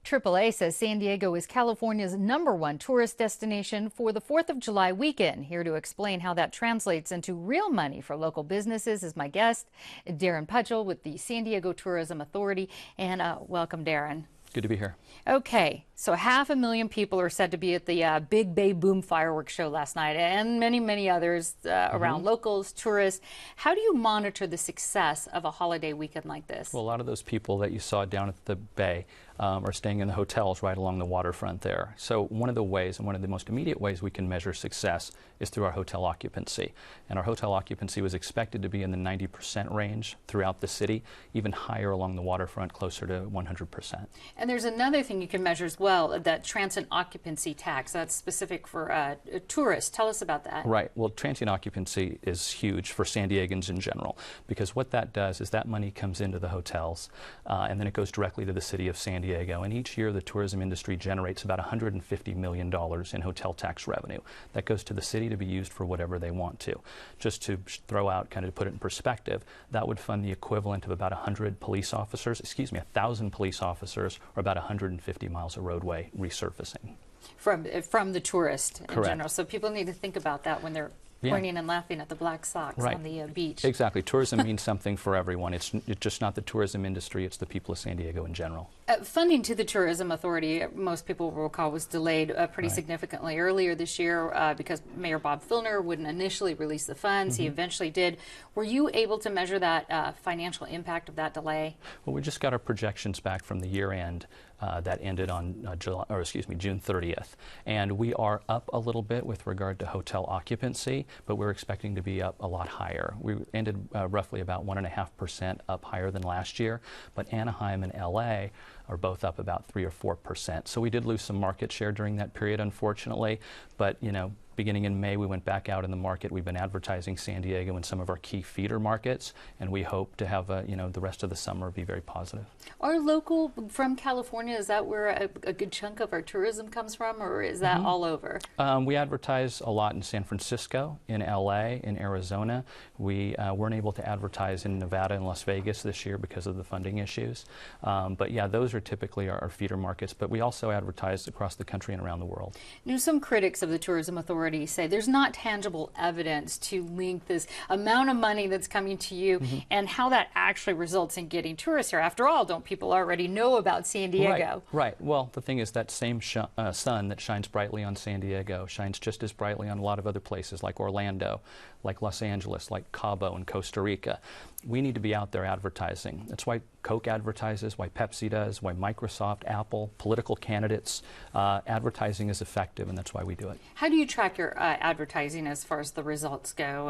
AAA says San Diego is California's #1 tourist destination for the 4th of July weekend. Here to explain how that translates into real money for local businesses is my guest, Darren Pudgell with the San Diego Tourism Authority. And welcome, Darren. Good to be here. Okay, so 500,000 people are said to be at the Big Bay Boom fireworks show last night, and many others around locals, tourists. How do you monitor the success of a holiday weekend like this? Well, a lot of those people that you saw down at the Bay are staying in the hotels right along the waterfront there. So one of the ways, and one of the most immediate ways we can measure success is through our hotel occupancy. And our hotel occupancy was expected to be in the 90% range throughout the city, even higher along the waterfront, closer to 100%. And there's another thing you can measure as well, that transient occupancy tax. That's specific for tourists. Tell us about that. Right. Well, transient occupancy is huge for San Diegans in general, because what that does is that money comes into the hotels and then it goes directly to the city of San Diego. And each year the tourism industry generates about $150 million in hotel tax revenue. That goes to the city to be used for whatever they want to. Just to throw out, kind of put it in perspective, that would fund the equivalent of about 1,000 police officers, or about 150 miles of roadway resurfacing. From the tourist in Correct. general. So people need to think about that when they're pointing and laughing at the black socks on the beach. Exactly. Tourism means something for everyone. It's just not the tourism industry, it's the people of San Diego in general. Funding to the Tourism Authority, most people will recall, was delayed pretty significantly earlier this year because Mayor Bob Filner wouldn't initially release the funds. He eventually did. Were you able to measure that financial impact of that delay? Well, we just got our projections back from the year end that ended on June 30th. And we are up a little bit with regard to hotel occupancy, but we're expecting to be up a lot higher. We ended roughly about 1.5% up higher than last year, but Anaheim and LA are both up about 3 or 4%. So we did lose some market share during that period, unfortunately, but beginning in May, we went back out in the market. We've been advertising San Diego in some of our key feeder markets, and we hope to have the rest of the summer be very positive. Are local from California, is that where a good chunk of our tourism comes from, or is that all over? We advertise a lot in San Francisco, in LA, in Arizona. We weren't able to advertise in Nevada and Las Vegas this year because of the funding issues. But yeah, those are typically our feeder markets, but we also advertise across the country and around the world. Some critics of the Tourism Authority say there's not tangible evidence to link this amount of money that's coming to you and how that actually results in getting tourists here. After all, don't people already know about San Diego? Right. Well, the thing is that same sun that shines brightly on San Diego shines just as brightly on a lot of other places like Orlando, like Los Angeles, like Cabo and Costa Rica. We need to be out there advertising. That's why Coke advertises, why Pepsi does, why Microsoft, Apple, political candidates. Advertising is effective, and that's why we do it. How do you track your advertising as far as the results go?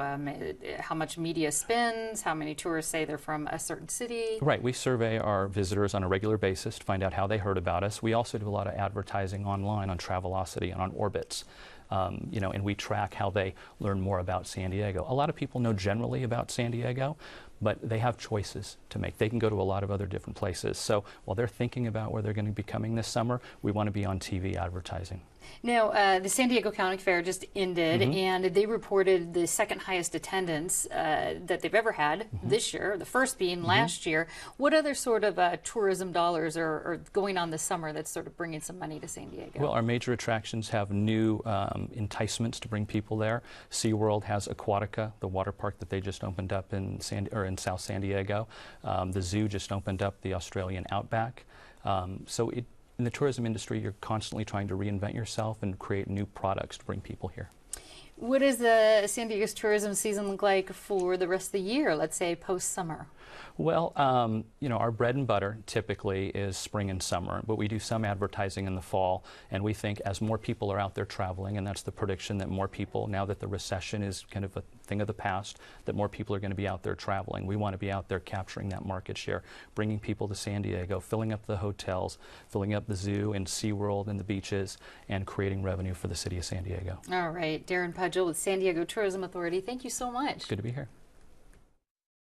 How much media spends? How many tourists say they're from a certain city? Right. We survey our visitors on a regular basis to find out how they heard about us. We also do a lot of advertising online on Travelocity and on Orbitz. And we track how they learn more about San Diego. A lot of people know generally about San Diego, but they have choices to make. They can go to a lot of other different places. So while they're thinking about where they're going to be coming this summer, we want to be on TV advertising. Now, the San Diego County Fair just ended, and they reported the second highest attendance that they've ever had this year, the first being last year. What other sort of tourism dollars are going on this summer that's sort of bringing some money to San Diego? Well, our major attractions have new enticements to bring people there. SeaWorld has Aquatica, the water park that they just opened up in South San Diego. The zoo just opened up the Australian Outback. In the tourism industry, you're constantly trying to reinvent yourself and create new products to bring people here. What does the San Diego's tourism season look like for the rest of the year, let's say post-summer? Well, our bread and butter typically is spring and summer, but we do some advertising in the fall, and we think as more people are out there traveling, and that's the prediction that more people, now that the recession is kind of a thing of the past, that more people are going to be out there traveling. We want to be out there capturing that market share, bringing people to San Diego, filling up the hotels, filling up the zoo and SeaWorld and the beaches, and creating revenue for the city of San Diego. All right. Darren Pudgell with San Diego Tourism Authority, thank you so much. Good to be here.